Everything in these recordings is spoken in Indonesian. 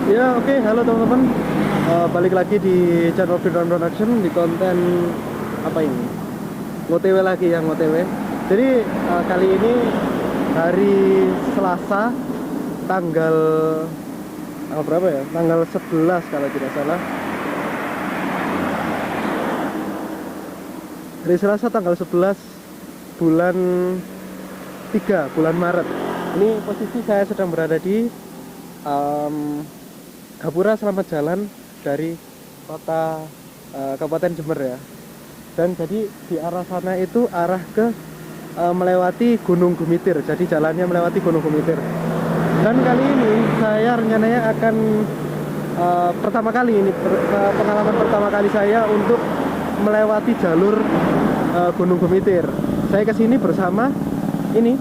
Ya, oke. Halo teman-teman. Balik lagi di channel Firdan Production di konten apa ini? OTW lagi yang OTW. Jadi kali ini hari Selasa tanggal berapa ya? Tanggal 11 kalau tidak salah. Hari Selasa tanggal 11 bulan 3 bulan Maret. Ini posisi saya sedang berada di Gapura Selamat Jalan dari kota Kabupaten Jember ya. Dan jadi di arah sana itu arah ke melewati Gunung Gumitir. Jadi jalannya melewati Gunung Gumitir. Dan kali ini saya rencananya akan pertama kali ini pengalaman pertama kali saya untuk melewati jalur Gunung Gumitir. Saya kesini bersama ini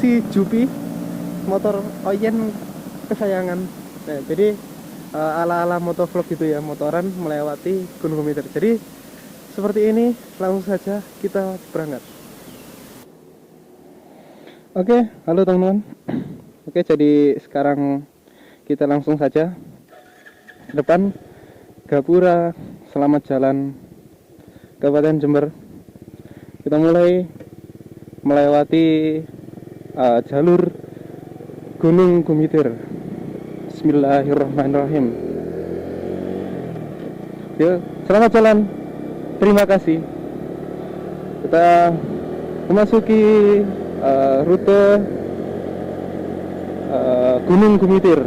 si Jupi, motor Oyen kesayangan. Nah, jadi ala-ala motovlog gitu ya, motoran melewati Gunung Gumitir. Jadi seperti ini, langsung saja kita berangkat. Oke, halo teman-teman. Oke, jadi sekarang kita langsung saja ke depan Gapura Selamat Jalan Kabupaten Jember. Kita mulai melewati jalur Gunung Gumitir. Bismillahirrahmanirrahim. Yuk, selamat jalan. Terima kasih. Kita memasuki rute Gunung Gumitir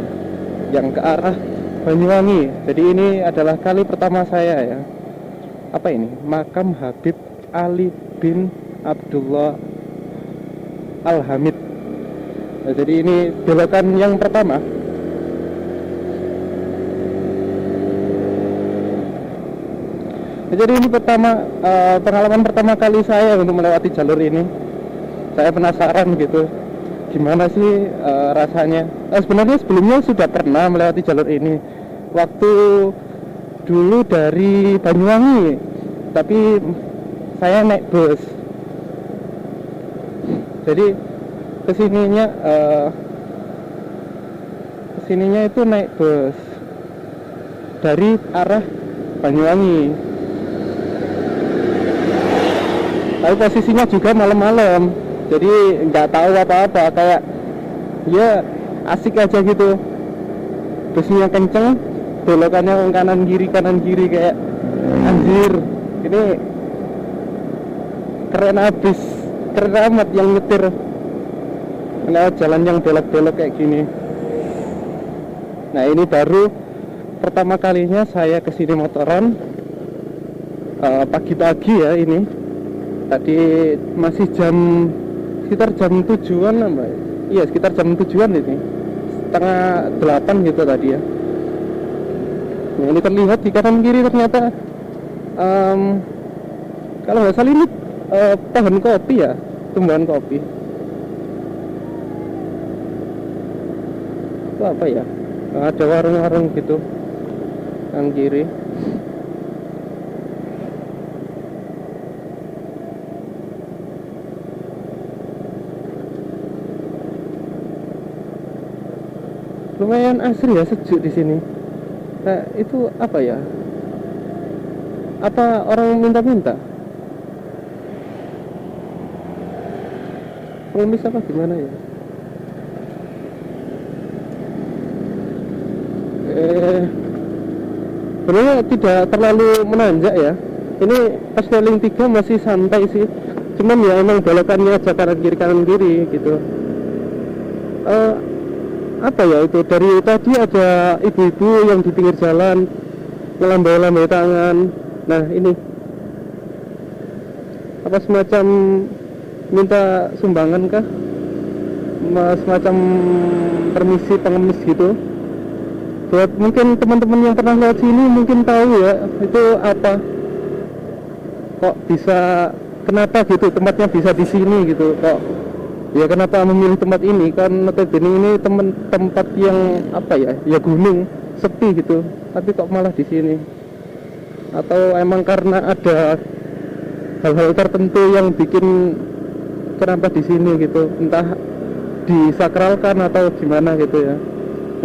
yang ke arah Banyuwangi. Jadi ini adalah kali pertama saya ya. Apa ini? Makam Habib Ali bin Abdullah Al-Hamid. Nah, jadi ini belokan yang pertama. Jadi ini pengalaman pertama kali saya untuk melewati jalur ini. Saya penasaran gitu, gimana sih rasanya. Sebenarnya sebelumnya sudah pernah melewati jalur ini, waktu dulu dari Banyuwangi, tapi saya naik bus. Jadi kesininya itu naik bus dari arah Banyuwangi. Tapi posisinya juga malam-malam, jadi nggak tahu apa-apa, kayak ya asik aja gitu. Busnya kenceng, belokannya kanan kiri kayak anjir, ini keren abis, keren amat yang nyetir lewat jalan yang belok-belok kayak gini. Nah, ini baru pertama kalinya saya kesini motoran pagi-pagi ya ini. Tadi masih sekitar jam 7-an lah Mbak. Iya, sekitar jam 7-an ini. Setengah 8 gitu tadi ya. Nah, ini terlihat di kanan kiri ternyata kalau nggak salah ini pohon kopi ya, tumbuhan kopi. Itu apa ya? Ada warung-warung gitu kanan kiri. Lumayan asri ya, sejuk di sini. Nah, itu apa ya? Apa orang minta-minta? Pengemis apa gimana ya? Sebenarnya tidak terlalu menanjak ya. Ini pas leveling 3 masih santai sih. Cuman ya emang belokannya aja kanan kiri gitu. Apa ya itu, dari tadi ada ibu-ibu yang di pinggir jalan ngelambai-lambai tangan. Nah, ini apa semacam minta sumbangan kah, semacam permisi pengemis gitu. Buat mungkin teman-teman yang pernah lewat sini mungkin tahu ya itu apa, kok bisa, kenapa gitu tempatnya bisa di sini gitu, kok ya kenapa memilih tempat ini. Kan notabene ini tempat yang apa ya gunung sepi gitu, tapi kok malah di sini. Atau emang karena ada hal-hal tertentu yang bikin kenapa di sini gitu, entah disakralkan atau gimana gitu ya.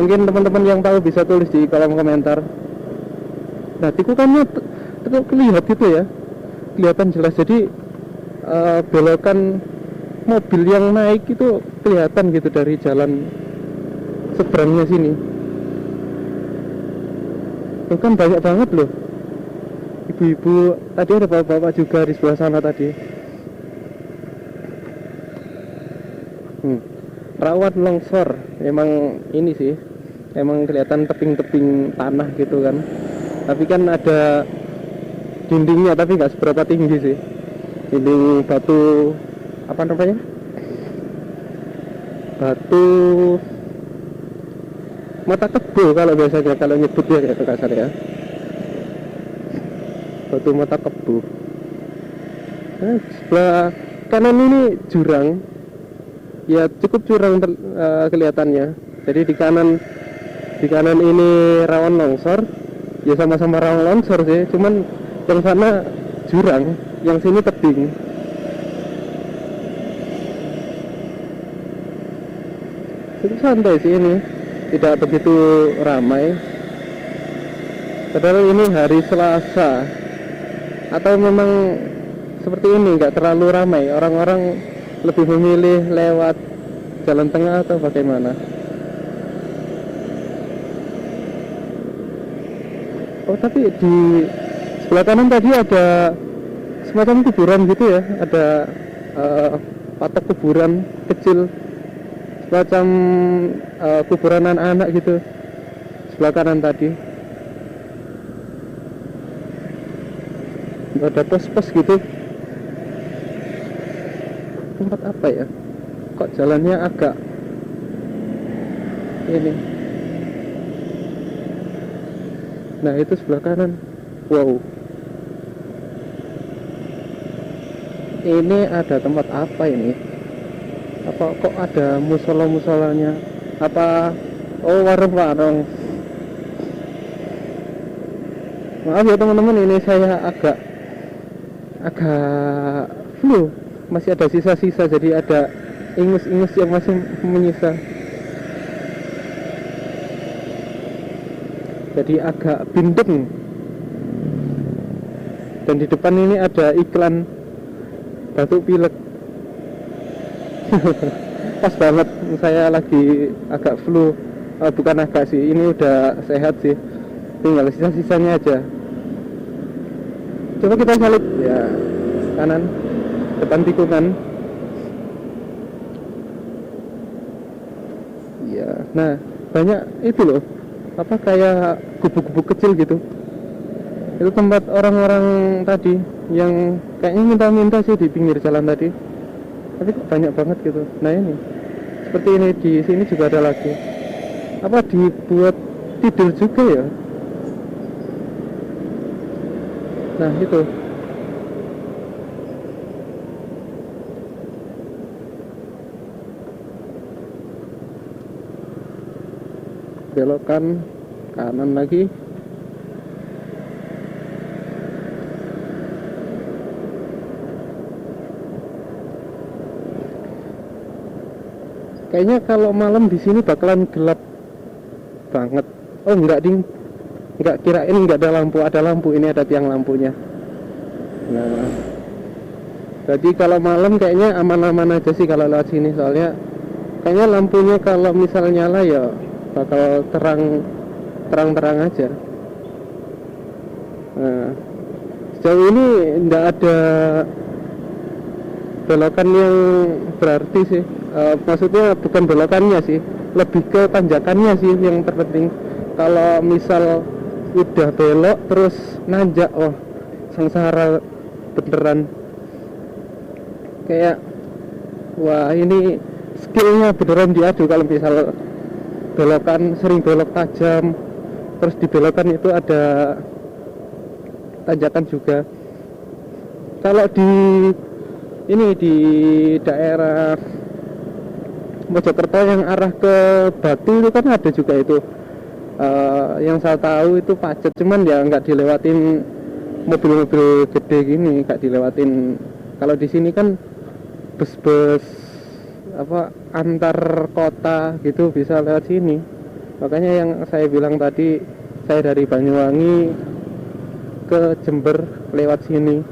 Mungkin teman-teman yang tahu bisa tulis di kolom komentar. Nah, tikungannya tetap kelihatan gitu ya, kelihatan jelas. Jadi belokan mobil yang naik itu kelihatan gitu dari jalan seberangnya sini. Itu kan banyak banget loh ibu-ibu, tadi ada bapak-bapak juga di sebelah sana tadi. Rawan longsor, emang ini sih, emang kelihatan tebing-tebing tanah gitu kan. Tapi kan ada dindingnya, tapi nggak seberapa tinggi sih. Dinding batu, apa namanya? Batu mata kebo kalau biasanya kalau nyebut ya kayak kasar ya. Batu mata kebo. Nah, sebelah kanan ini jurang. Ya cukup curang kelihatannya. Jadi di kanan ini rawan longsor. Ya sama-sama rawan longsor sih, cuman yang sana jurang, yang sini tebing. Itu santai sih ini, tidak begitu ramai. Padahal ini hari Selasa. Atau memang seperti ini, nggak terlalu ramai. Orang-orang lebih memilih lewat jalan tengah atau bagaimana? Oh, tapi di sebelah kanan tadi ada semacam kuburan gitu ya, ada patok kuburan kecil, semacam kuburan anak-anak gitu sebelah kanan tadi. Ada pos-pos gitu. Tempat apa ya? Kok jalannya agak ini. Nah, itu sebelah kanan. Wow. Ini ada tempat apa ini? Apa kok ada musola-musolanya? Apa warung-warung? Maaf ya teman-teman, ini saya agak flu. Masih ada sisa-sisa, jadi ada ingus-ingus yang masih menyisa. Jadi agak bindeng. Dan di depan ini ada iklan batuk pilek. Pas banget, saya lagi agak flu. Bukan agak sih, ini udah sehat sih. Tinggal sisa-sisanya aja. Coba kita salib ya, kanan, depan tikungan. Ya, nah banyak itu loh, apa kayak gubuk-gubuk kecil gitu. Itu tempat orang-orang tadi yang kayaknya minta-minta sih di pinggir jalan tadi. Tapi kok banyak banget gitu. Nah ini, seperti ini di sini juga ada lagi. Apa dibuat tidur juga ya? Nah itu. Belokan kanan lagi. Kayaknya kalau malam di sini bakalan gelap banget. Oh enggak ding, enggak, kirain enggak ada lampu. Ada lampu, ini ada tiang lampunya. Nah, jadi kalau malam kayaknya aman-aman aja sih kalau lewat sini, soalnya kayaknya lampunya kalau misal nyala ya bakal terang-terang aja. Nah, sejauh ini enggak ada belokan yang berarti sih. Maksudnya bukan belokannya sih, lebih ke tanjakannya sih yang terpenting. Kalau misal udah belok terus nanjak, wah sengsara beneran. Kayak wah ini skillnya beneran diadu kalau misal belokan, sering belok tajam, terus di belokan itu ada tanjakan juga. Kalau di ini di daerah Mojokerto yang arah ke Batu itu kan ada juga itu. Yang saya tahu itu pacet, cuman ya nggak dilewatin mobil-mobil gede gini, nggak dilewatin. Kalau di sini kan bus-bus apa antar kota gitu bisa lewat sini. Makanya yang saya bilang tadi, saya dari Banyuwangi ke Jember lewat sini,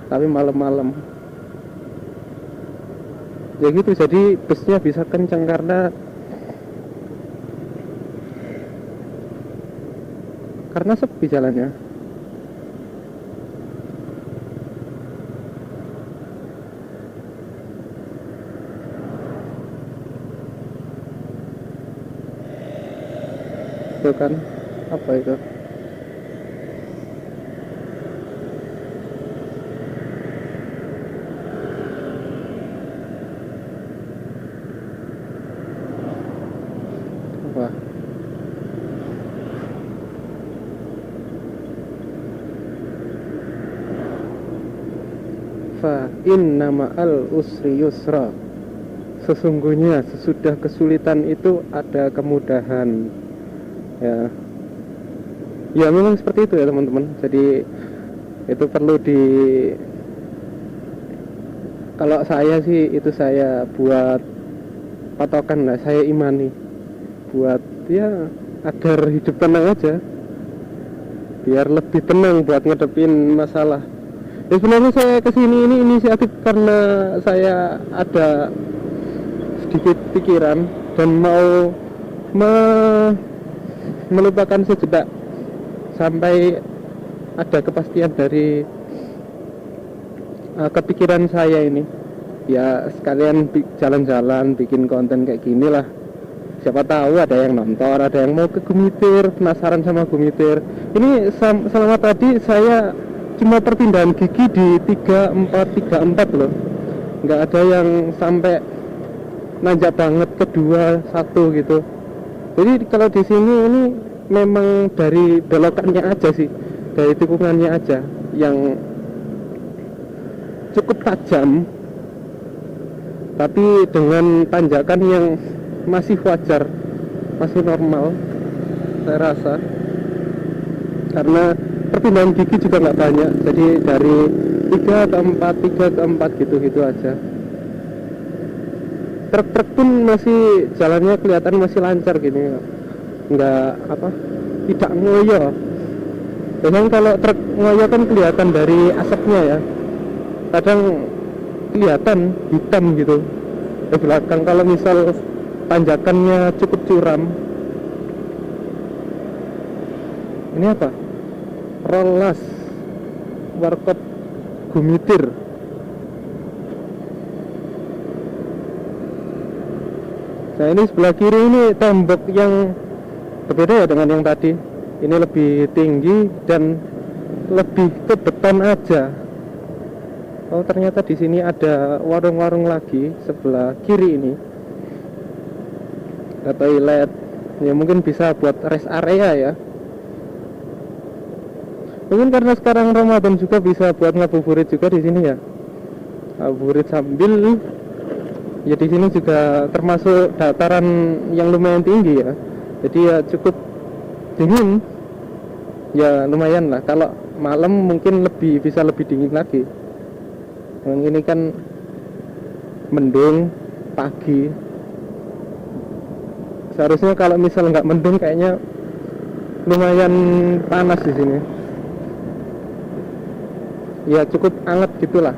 tapi malam-malam. Ya gitu, jadi busnya bisa kencang karena sepi jalannya. Itu kan apa itu? Apa? Fa inna ma'al usri yusra. Sesungguhnya sesudah kesulitan itu ada kemudahan. Ya, ya memang seperti itu ya teman-teman. Jadi itu perlu kalau saya sih itu saya buat patokan lah, saya imani buat ya agar hidup tenang aja, biar lebih tenang buat ngadepin masalah. Ya sebenarnya saya kesini ini inisiatif karena saya ada sedikit pikiran dan mau melupakan sejenak sampai ada kepastian dari kepikiran saya ini. Ya sekalian jalan-jalan bikin konten kayak gini lah, siapa tahu ada yang nonton, ada yang mau ke Gumitir, penasaran sama Gumitir. Ini selama tadi saya cuma perpindahan gigi di 3434 loh, nggak ada yang sampai nanjak banget ke 21 gitu. Jadi kalau di sini ini memang dari belokannya aja sih, dari tikungannya aja yang cukup tajam, tapi dengan tanjakan yang masih wajar, masih normal saya rasa, karena perpindahan gigi juga nggak banyak, jadi dari 3 ke 4 gitu aja. Truk-truk pun masih jalannya kelihatan masih lancar gini, nggak tidak ngoyo. Biasanya kalau truk ngoyo kan kelihatan dari asapnya ya, kadang kelihatan hitam gitu di belakang kalau misal tanjakannya cukup curam. Ini apa? Rollas Warkop Gumitir. Nah ini sebelah kiri ini tembok yang berbeda ya dengan yang tadi. Ini lebih tinggi dan lebih ke beton aja. Oh ternyata di sini ada warung-warung lagi sebelah kiri ini. Ada toilet. Ya mungkin bisa buat rest area ya. Mungkin karena sekarang Ramadan juga bisa buat ngabuburit juga di sini ya. Ngabuburit sambil ya di sini juga termasuk dataran yang lumayan tinggi ya. Jadi ya cukup dingin. Ya lumayan lah. Kalau malam mungkin bisa lebih dingin lagi. Yang ini kan mendung pagi. Seharusnya kalau misal nggak mendung kayaknya lumayan panas di sini. Ya cukup hangat gitulah.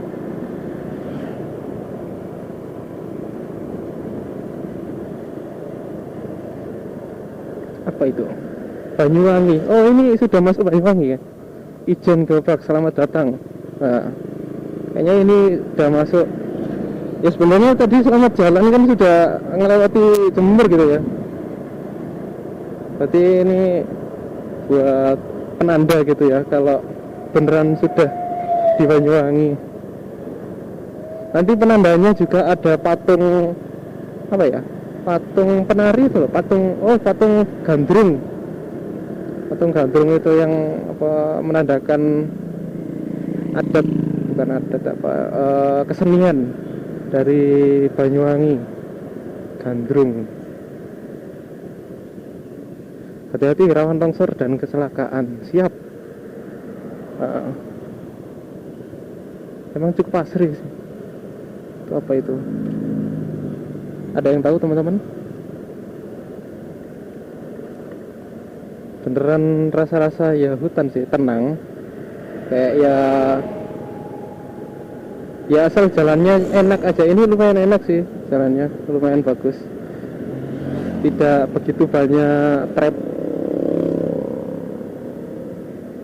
Apa itu? Banyuwangi. Oh ini sudah masuk Banyuwangi ya. Ijen Gobak, selamat datang. Nah, kayaknya ini sudah masuk. Ya sebenarnya tadi selamat jalan kan sudah melewati Jember gitu ya. Berarti ini buat penanda gitu ya kalau beneran sudah di Banyuwangi. Nanti penandanya juga ada patung apa ya? Patung penari itu, patung gandrung. Patung gandrung itu yang menandakan adat, bukan adat kesenian dari Banyuwangi, gandrung. Hati-hati rawan longsor dan kecelakaan. Siap. Emang cukup asri sih. Itu apa itu? Ada yang tahu teman-teman? beneran rasa-rasa ya hutan sih, tenang. Kayak ya asal jalannya enak aja. Ini lumayan enak sih, jalannya lumayan bagus, tidak begitu banyak trap,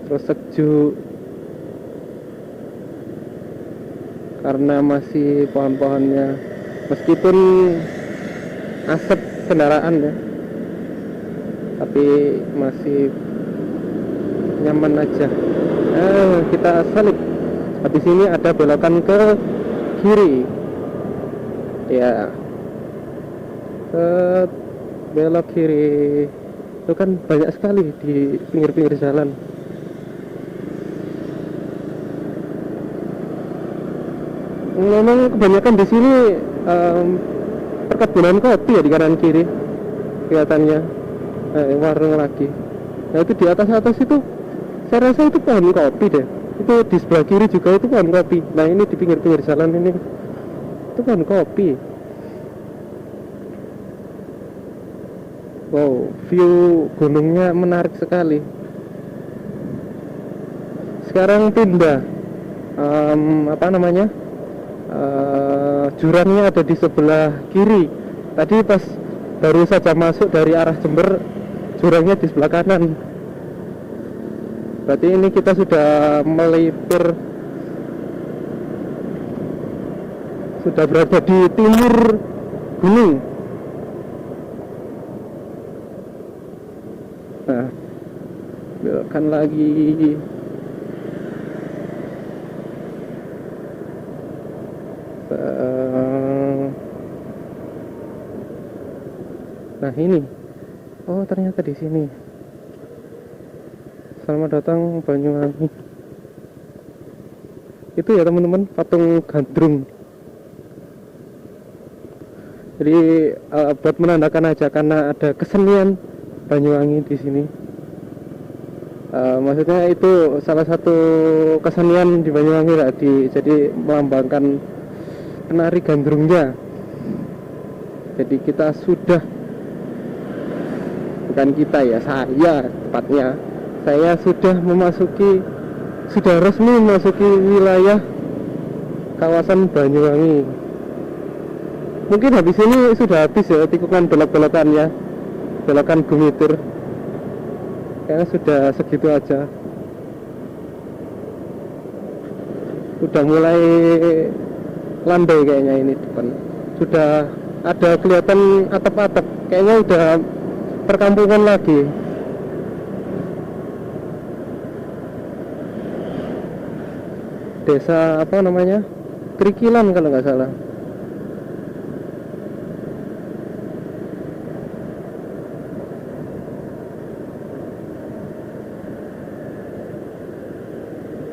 terus sejuk karena masih pohon-pohonnya, meskipun asap kendaraan ya, tapi masih nyaman aja. Kita salib. Habis ini ada belokan ke kiri ya, belok kiri. Itu kan banyak sekali di pinggir-pinggir jalan. Memang kebanyakan di sini perkebunan kopi ya, di kanan kiri kelihatannya. Warung lagi. Nah itu di atas itu saya rasa itu pohon kopi deh. Itu di sebelah kiri juga itu pohon kopi. Nah ini di pinggir-pinggir jalan ini itu pohon kopi. Wow, view gunungnya menarik sekali. Sekarang pindah, apa namanya, jurangnya ada di sebelah kiri. Tadi pas baru saja masuk dari arah Jember, jurangnya di sebelah kanan. Berarti ini kita sudah melipir, sudah berada di timur gunung. Nah, belokkan lagi. Nah ini, oh ternyata di sini. Selamat datang Banyuwangi. Itu ya teman-teman, patung gandrung. Jadi buat menandakan aja, karena ada kesenian Banyuwangi di sini. Maksudnya itu salah satu kesenian di Banyuwangi tadi. Jadi melambangkan penari gandrungnya. Jadi kita sudah, bukan kita ya, saya tepatnya, saya sudah resmi memasuki wilayah kawasan Banyuwangi. Mungkin habis ini sudah habis ya tikungan belok-belokannya, belokan Gumitir. Kayaknya sudah segitu aja. Udah mulai landai kayaknya ini depan. Sudah ada kelihatan atap-atap. Kayaknya udah perkampungan lagi. Desa apa namanya? Krikilan kalau nggak salah.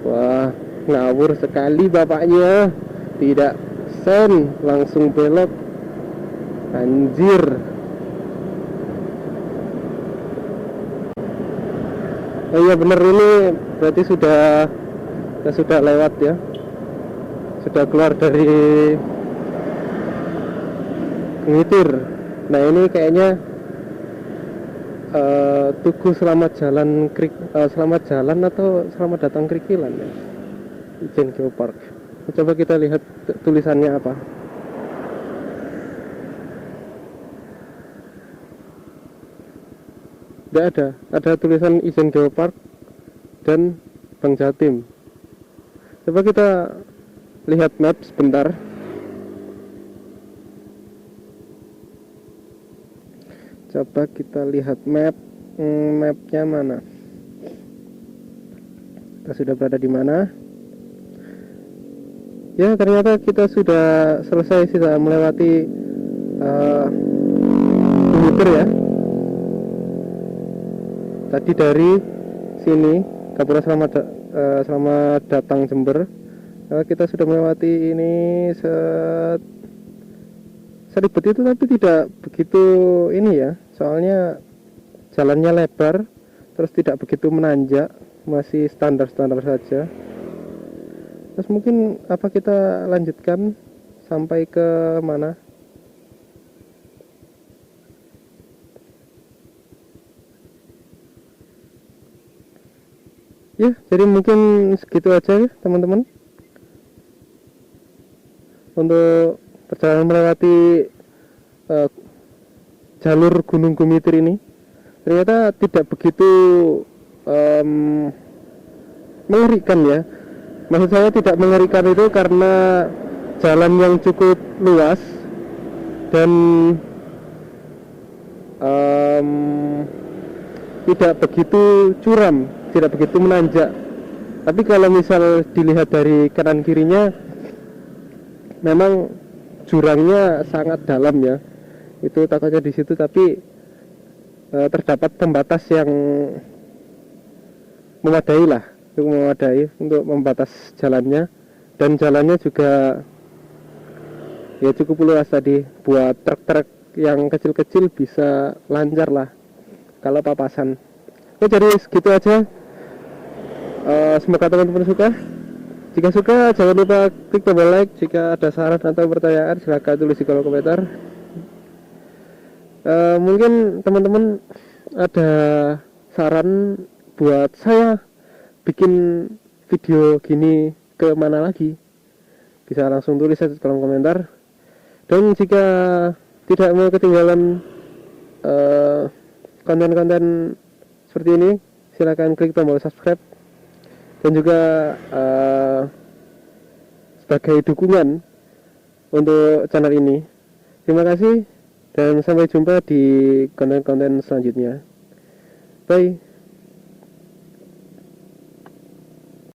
Wah, ngawur sekali bapaknya. Tidak sen, langsung belok. Anjir. Oh iya bener, ini berarti sudah lewat ya. Sudah keluar dari Gumitir. Nah ini kayaknya Tugu Selamat Jalan Selamat Jalan atau Selamat Datang Krikilan ya, Ijen Geopark. Coba kita lihat tulisannya apa. Tidak ada tulisan Ijen Geopark dan Bank Jatim. Coba kita lihat map sebentar. Coba kita lihat mapnya mana. Kita sudah berada di mana? Ya ternyata kita sudah selesai melewati Gumitir ya. Tadi dari sini Gapura Selamat Datang Jember. Kita sudah melewati ini seribet itu, tapi tidak begitu ini ya, soalnya jalannya lebar, terus tidak begitu menanjak, masih standar-standar saja. Terus mungkin apa kita lanjutkan sampai ke mana? Ya, jadi mungkin segitu aja ya teman-teman untuk perjalanan melewati uh, jalur Gunung Gumitir ini. Ternyata tidak begitu um, mengerikan ya. Maksud saya tidak mengerikan itu karena jalan yang cukup luas dan um, tidak begitu curam, tidak begitu menanjak. Tapi kalau misal dilihat dari kanan kirinya, memang jurangnya sangat dalam ya. Itu takutnya di situ, tapi terdapat pembatas yang memadai lah, untuk membatas jalannya, dan jalannya juga ya cukup luas tadi buat truk-truk yang kecil-kecil bisa lancar lah kalau papasan. Oke, jadi segitu aja. Semoga teman-teman suka. Jika suka jangan lupa klik tombol like. Jika ada saran atau pertanyaan silahkan tulis di kolom komentar. Mungkin teman-teman ada saran buat saya bikin video gini ke mana lagi, bisa langsung tulis aja di kolom komentar. Dan jika tidak mau ketinggalan konten-konten seperti ini, silakan klik tombol subscribe dan juga sebagai dukungan untuk channel ini. Terima kasih dan sampai jumpa di konten-konten selanjutnya. Bye.